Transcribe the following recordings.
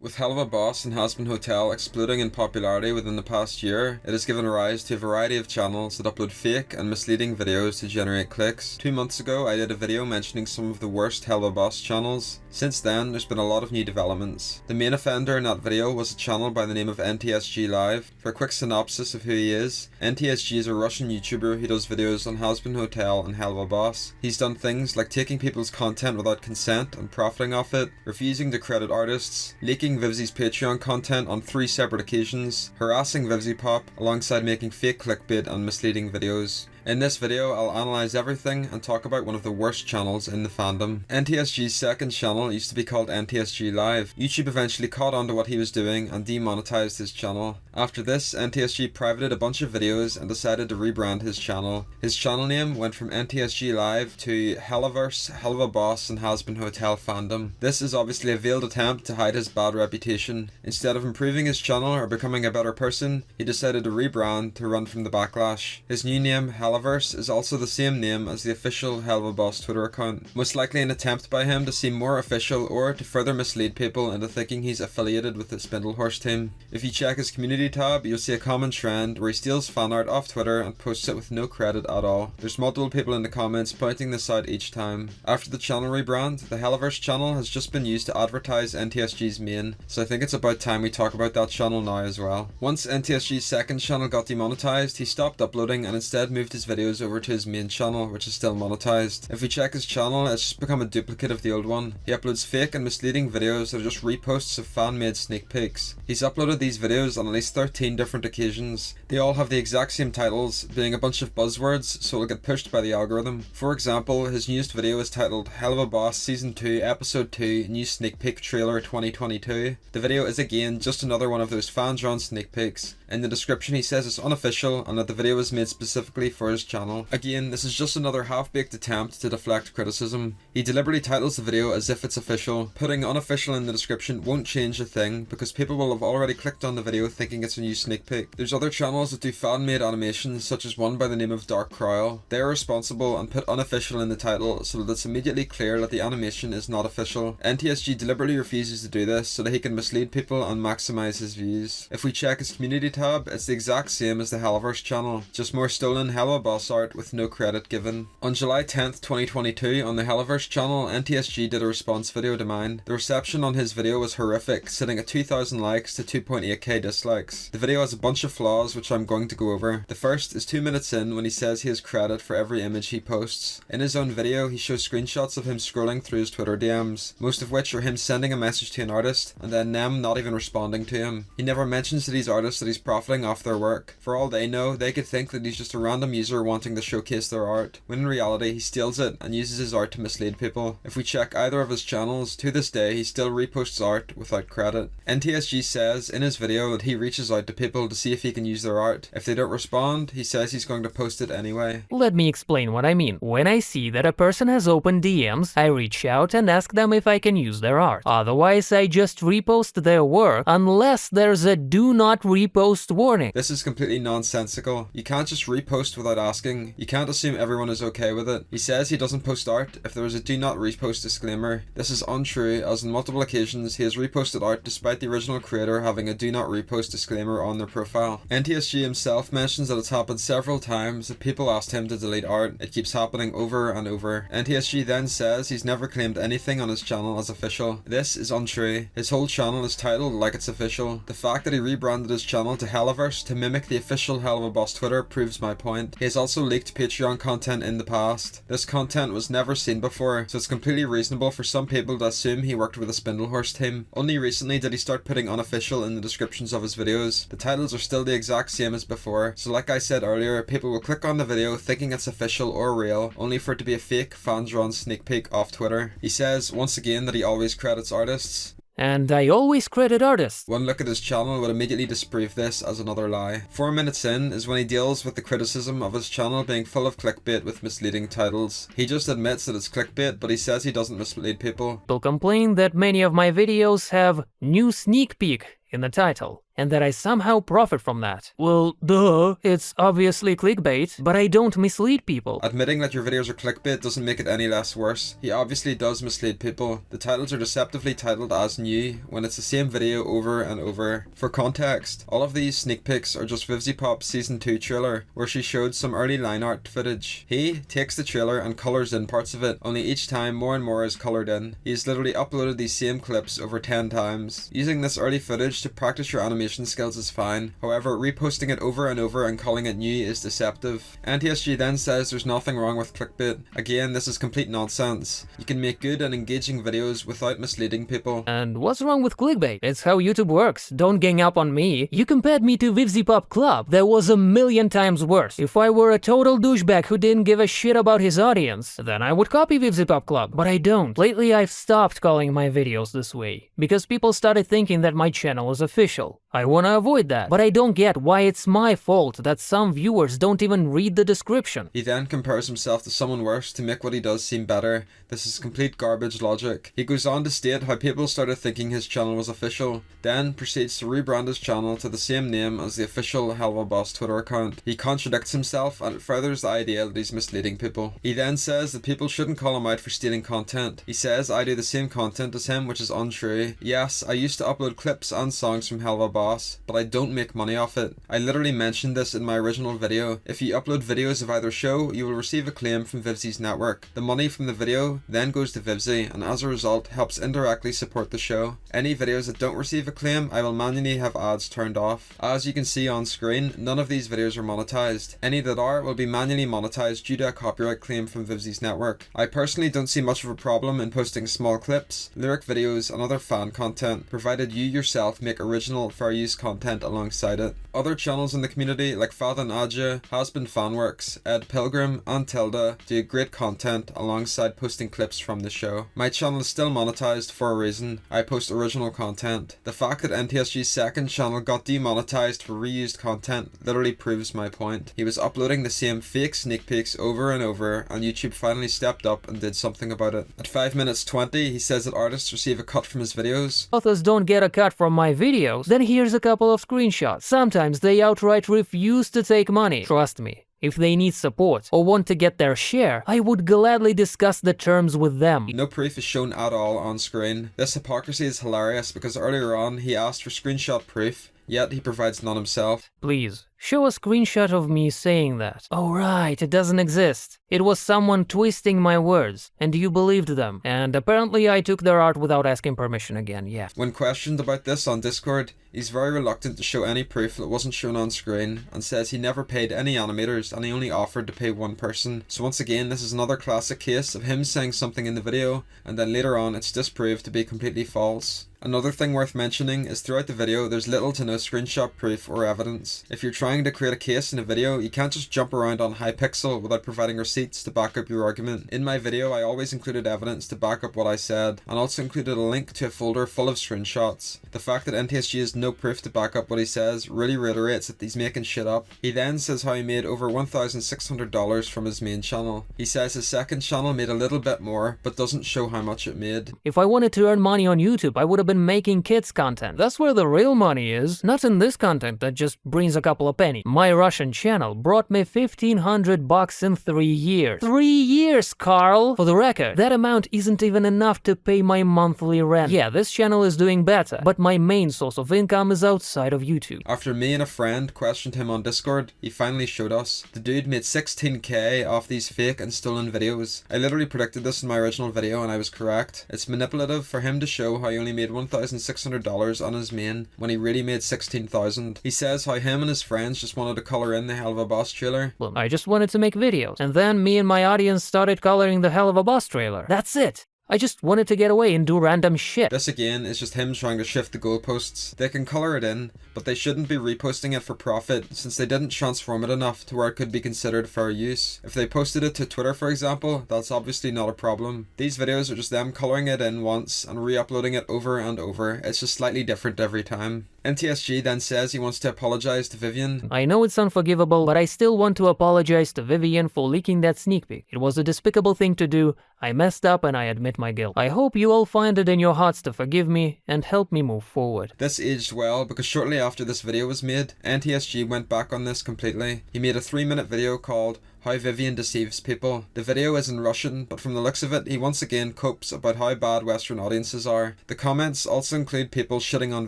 With Helluva Boss and Has Been Hotel exploding in popularity within the past year, it has given rise to a variety of channels that upload fake and misleading videos to generate clicks. 2 months ago, I did a video mentioning some of the worst Helluva Boss channels. Since then, there's been a lot of new developments. The main offender in that video was a channel by the name of NTSG Live. For a quick synopsis of who he is, NTSG is a Russian YouTuber who does videos on Has Been Hotel and Helluva Boss. He's done things like taking people's content without consent and profiting off it, refusing to credit artists, leaking Vivzi's Patreon content on 3 separate occasions, harassing VivziPop, alongside making fake clickbait and misleading videos. In this video, I'll analyse everything and talk about one of the worst channels in the fandom. NTSG's second channel used to be called NTSG Live. YouTube eventually caught on to what he was doing and demonetized his channel. After this, NTSG privated a bunch of videos and decided to rebrand his channel. His channel name went from NTSG Live to Hellaverse, Helluva Boss and Has Been Hotel Fandom. This is obviously a veiled attempt to hide his bad reputation. Instead of improving his channel or becoming a better person, he decided to rebrand to run from the backlash. His new name, Hellaverse, is also the same name as the official Helluva Boss Twitter account, most likely an attempt by him to seem more official or to further mislead people into thinking he's affiliated with the Spindlehorse team. If you check his community tab, you'll see a common trend where he steals fan art off Twitter and posts it with no credit at all. There's multiple people in the comments pointing this out each time. After the channel rebrand, the Hellaverse channel has just been used to advertise NTSG's main, so I think it's about time we talk about that channel now as well. Once NTSG's second channel got demonetized, he stopped uploading and instead moved his videos over to his main channel, which is still monetized. If we check his channel, it's just become a duplicate of the old one. He uploads fake and misleading videos that are just reposts of fan-made sneak peeks. He's uploaded these videos on at least 13 different occasions. They all have the exact same titles, being a bunch of buzzwords, so it'll get pushed by the algorithm. For example, his newest video is titled Helluva Boss Season 2 Episode 2 New Sneak Peek Trailer 2022. The video is again just another one of those fan-drawn sneak peeks. In the description he says it's unofficial and that the video was made specifically for his channel. Again, this is just another half-baked attempt to deflect criticism. He deliberately titles the video as if it's official. Putting unofficial in the description won't change a thing because people will have already clicked on the video thinking it's a new sneak peek. There's other channels that do fan-made animations, such as one by the name of Dark Crowell. They are responsible and put unofficial in the title so that it's immediately clear that the animation is not official. NTSG deliberately refuses to do this so that he can mislead people and maximize his views. If we check his community tab, it's the exact same as the Hellaverse channel, just more stolen Helluva Boss art with no credit given. On July 10th, 2022, on the Hellaverse channel, NTSG did a response video to mine. The reception on his video was horrific, sitting at 2,000 likes to 2.8k dislikes. The video has a bunch of flaws which I'm going to go over. The first is 2 minutes in when he says he has credit for every image he posts. In his own video, he shows screenshots of him scrolling through his Twitter DMs, most of which are him sending a message to an artist and then them not even responding to him. He never mentions to these artists that he's profiting off their work. For all they know, they could think that he's just a random user wanting to showcase their art, when in reality he steals it and uses his art to mislead people. If we check either of his channels, to this day he still reposts art without credit. NTSG says in his video that he reaches out to people to see if he can use their art. If they don't respond, he says he's going to post it anyway. Let me explain what I mean. When I see that a person has opened DMs, I reach out and ask them if I can use their art. Otherwise, I just repost their work unless there's a do not repost warning. This is completely nonsensical. You can't just repost without asking. You can't assume everyone is okay with it. He says he doesn't post art if there is a do not repost disclaimer. This is untrue, as on multiple occasions he has reposted art despite the original creator having a do not repost disclaimer on their profile. NTSG himself mentions that it's happened several times that people asked him to delete art. It keeps happening over and over. NTSG then says he's never claimed anything on his channel as official. This is untrue. His whole channel is titled like it's official. The fact that he rebranded his channel to Hellaverse to mimic the official Helluva Boss Twitter proves my point. He has also leaked Patreon content in the past. This content was never seen before, so it's completely reasonable for some people to assume he worked with a Spindlehorse team. Only recently did he start putting unofficial in the descriptions of his videos. The titles are still the exact same as before, so like I said earlier, people will click on the video thinking it's official or real, only for it to be a fake fan-drawn sneak peek off Twitter. He says, once again, that he always credits artists. And I always credit artists. One look at his channel would immediately disprove this as another lie. 4 minutes in is when he deals with the criticism of his channel being full of clickbait with misleading titles. He just admits that it's clickbait, but he says he doesn't mislead people. People complain that many of my videos have new sneak peek in the title, and that I somehow profit from that. Well, duh, it's obviously clickbait, but I don't mislead people. Admitting that your videos are clickbait doesn't make it any less worse. He obviously does mislead people. The titles are deceptively titled as new when it's the same video over and over. For context, all of these sneak peeks are just VivziePop's Season 2 trailer, where she showed some early line art footage. He takes the trailer and colours in parts of it, only each time more and more is coloured in. He's literally uploaded these same clips over 10 times. Using this early footage to practice your animation skills is fine, however reposting it over and over and calling it new is deceptive. NTSG then says there's nothing wrong with clickbait. Again, this is complete nonsense. You can make good and engaging videos without misleading people. And what's wrong with clickbait? It's how YouTube works. Don't gang up on me. You compared me to VivziePop Club. That was 1,000,000 times worse. If I were a total douchebag who didn't give a shit about his audience, then I would copy VivziePop Club, but I don't. Lately I've stopped calling my videos this way, because people started thinking that my channel is official. I wanna avoid that, but I don't get why it's my fault that some viewers don't even read the description. He then compares himself to someone worse to make what he does seem better. This is complete garbage logic. He goes on to state how people started thinking his channel was official, then proceeds to rebrand his channel to the same name as the official Helluva Twitter account. He contradicts himself and it furthers the idea that he's misleading people. He then says that people shouldn't call him out for stealing content. He says I do the same content as him, which is untrue. Yes, I used to upload clips and songs from Helluva, but I don't make money off it. I literally mentioned this in my original video. If you upload videos of either show, you will receive a claim from Vivzie's network. The money from the video then goes to Vivzie, and as a result helps indirectly support the show. Any videos that don't receive a claim, I will manually have ads turned off. As you can see on screen, none of these videos are monetized. Any that are will be manually monetized due to a copyright claim from Vivzie's network. I personally don't see much of a problem in posting small clips, lyric videos and other fan content, provided you yourself make original fair use content alongside it. Other channels in the community like Fathan Adja, Hasbin Fanworks, Ed Pilgrim and Tilda do great content alongside posting clips from the show. My channel is still monetized for a reason. I post original content. The fact that NTSG's second channel got demonetized for reused content literally proves my point. He was uploading the same fake sneak peeks over and over, and YouTube finally stepped up and did something about it. At 5 minutes 20, he says that artists receive a cut from his videos. Authors don't get a cut from my videos. Then here's a couple of screenshots. Sometimes they outright refuse to take money. Trust me. If they need support or want to get their share, I would gladly discuss the terms with them. No proof is shown at all on screen. This hypocrisy is hilarious because earlier on he asked for screenshot proof, yet he provides none himself. Please, show a screenshot of me saying that. Oh right, it doesn't exist. It was someone twisting my words, and you believed them. And apparently I took their art without asking permission again, yeah. When questioned about this on Discord, he's very reluctant to show any proof that wasn't shown on screen, and says he never paid any animators and he only offered to pay one person. So once again, this is another classic case of him saying something in the video, and then later on it's disproved to be completely false. Another thing worth mentioning is throughout the video there's little to no screenshot proof or evidence. If you're trying to create a case in a video, you can't just jump around on Hypixel without providing receipts to back up your argument. In my video I always included evidence to back up what I said, and also included a link to a folder full of screenshots. The fact that NTSG has no proof to back up what he says really reiterates that he's making shit up. He then says how he made over $1,600 from his main channel. He says his second channel made a little bit more, but doesn't show how much it made. If I wanted to earn money on YouTube, I would have been making kids content. That's where the real money is, not in this content that just brings a couple of pennies. My Russian channel brought me $1,500 in 3 years. 3 years, Carl! For the record, that amount isn't even enough to pay my monthly rent. Yeah, this channel is doing better, but my main source of income is outside of YouTube. After me and a friend questioned him on Discord, he finally showed us. The dude made 16k off these fake and stolen videos. I literally predicted this in my original video and I was correct. It's manipulative for him to show how he only made $1,600 on his main when he really made $16,000. He says how him and his friends just wanted to colour in the Helluva trailer. Well, I just wanted to make videos, and then me and my audience started colouring the Helluva trailer. That's it. I just wanted to get away and do random shit. This again is just him trying to shift the goalposts. They can colour it in, but they shouldn't be reposting it for profit since they didn't transform it enough to where it could be considered fair use. If they posted it to Twitter for example, that's obviously not a problem. These videos are just them colouring it in once and re-uploading it over and over. It's just slightly different every time. NTSG then says he wants to apologize to Vivian. I know it's unforgivable, but I still want to apologize to Vivian for leaking that sneak peek. It was a despicable thing to do. I messed up and I admit my guilt. I hope you all find it in your hearts to forgive me and help me move forward. This aged well because shortly after this video was made, NTSG went back on this completely. He made a 3-minute video called How Vivian Deceives People. The video is in Russian, but from the looks of it, he once again copes about how bad Western audiences are. The comments also include people shitting on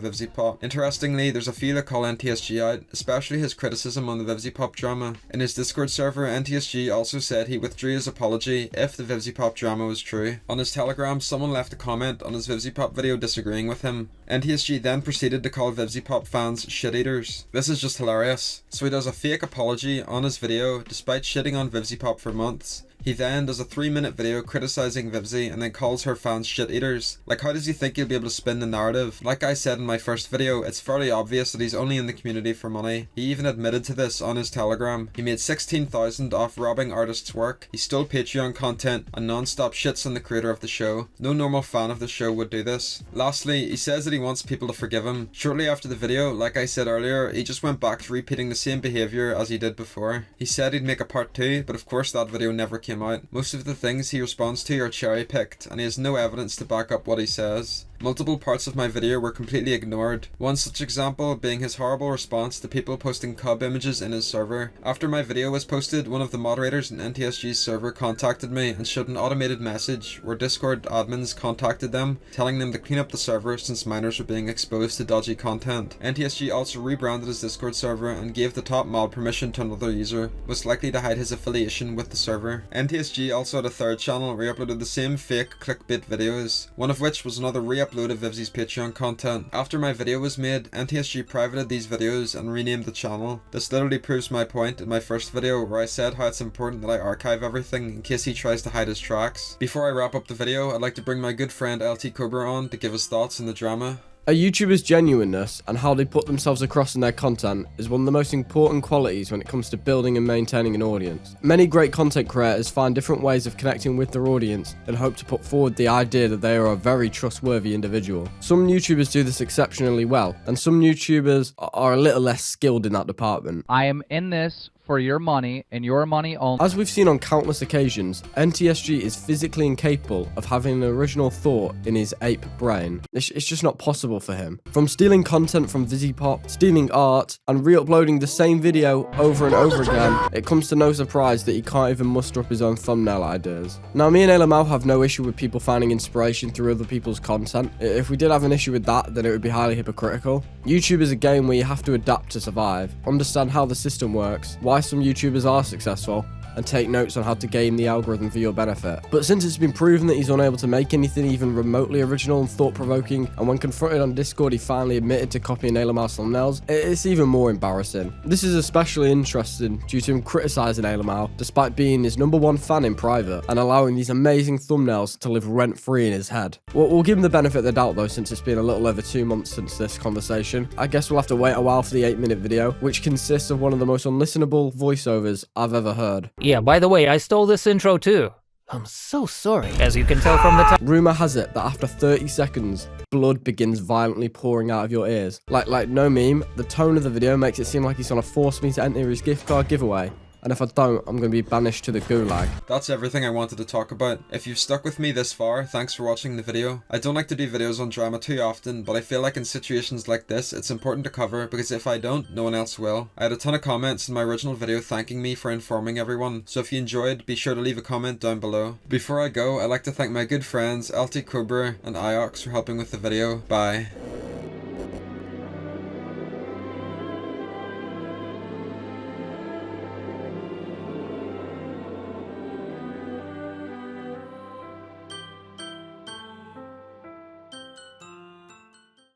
VivziePop. Interestingly, there's a few that call NTSG out, especially his criticism on the VivziePop drama. In his Discord server, NTSG also said he withdrew his apology if the VivziePop drama was true. On his Telegram, someone left a comment on his VivziePop video disagreeing with him. NTSG then proceeded to call VivziePop fans shit-eaters. This is just hilarious. So he does a fake apology on his video despite shitting on VivziePop for months. He then does a 3-minute video criticizing Vivzie and then calls her fans shit-eaters. Like, how does he think he'll be able to spin the narrative? Like I said in my first video, it's fairly obvious that he's only in the community for money. He even admitted to this on his Telegram. He made $16,000 off robbing artists' work. He stole Patreon content and non-stop shits on the creator of the show. No normal fan of the show would do this. Lastly, he says that he wants people to forgive him. Shortly after the video, like I said earlier, he just went back to repeating the same behavior as he did before. He said he'd make a part 2, but of course that video never came out. Most of the things he responds to are cherry-picked, and he has no evidence to back up what he says. Multiple parts of my video were completely ignored. One such example being his horrible response to people posting cub images in his server. After my video was posted, one of the moderators in NTSG's server contacted me and showed an automated message where Discord admins contacted them, telling them to clean up the server since minors were being exposed to dodgy content. NTSG also rebranded his Discord server and gave the top mod permission to another user, most likely to hide his affiliation with the server. NTSG also had a third channel where he uploaded the same fake clickbait videos, one of which was another re-upload of Vivzie's Patreon content. After my video was made, NTSG privated these videos and renamed the channel. This literally proves my point in my first video where I said how it's important that I archive everything in case he tries to hide his tracks. Before I wrap up the video, I'd like to bring my good friend LtCobra on to give his thoughts on the drama. A YouTuber's genuineness and how they put themselves across in their content is one of the most important qualities when it comes to building and maintaining an audience. Many great content creators find different ways of connecting with their audience and hope to put forward the idea that they are a very trustworthy individual. Some YouTubers do this exceptionally well, and some YouTubers are a little less skilled in that department. I am in this for your money and your money only. As we've seen on countless occasions, NTSG is physically incapable of having an original thought in his ape brain. It's just not possible for him. From stealing content from VivziePop, stealing art, and re-uploading the same video over and over again, it comes to no surprise that he can't even muster up his own thumbnail ideas. Now, me and LML have no issue with people finding inspiration through other people's content. If we did have an issue with that, then it would be highly hypocritical. YouTube is a game where you have to adapt to survive, understand how the system works, why some YouTubers are successful, and take notes on how to game the algorithm for your benefit. But since it's been proven that he's unable to make anything even remotely original and thought-provoking, and when confronted on Discord he finally admitted to copying LML's thumbnails, it's even more embarrassing. This is especially interesting due to him criticising LML despite being his #1 fan in private and allowing these amazing thumbnails to live rent-free in his head. We'll give him the benefit of the doubt though, since it's been a little over 2 months since this conversation. I guess we'll have to wait a while for the 8-minute video, which consists of one of the most unlistenable voiceovers I've ever heard. Yeah, by the way, I stole this intro too. I'm so sorry. As you can tell from the title. Rumour has it that after 30 seconds, blood begins violently pouring out of your ears. Like no meme, the tone of the video makes it seem like he's gonna force me to enter his gift card giveaway. And if I don't, I'm going to be banished to the gulag. That's everything I wanted to talk about. If you've stuck with me this far, thanks for watching the video. I don't like to do videos on drama too often, but I feel like in situations like this, it's important to cover, because if I don't, no one else will. I had a ton of comments in my original video thanking me for informing everyone, so if you enjoyed, be sure to leave a comment down below. Before I go, I'd like to thank my good friends LtCobra and Iox for helping with the video. Bye.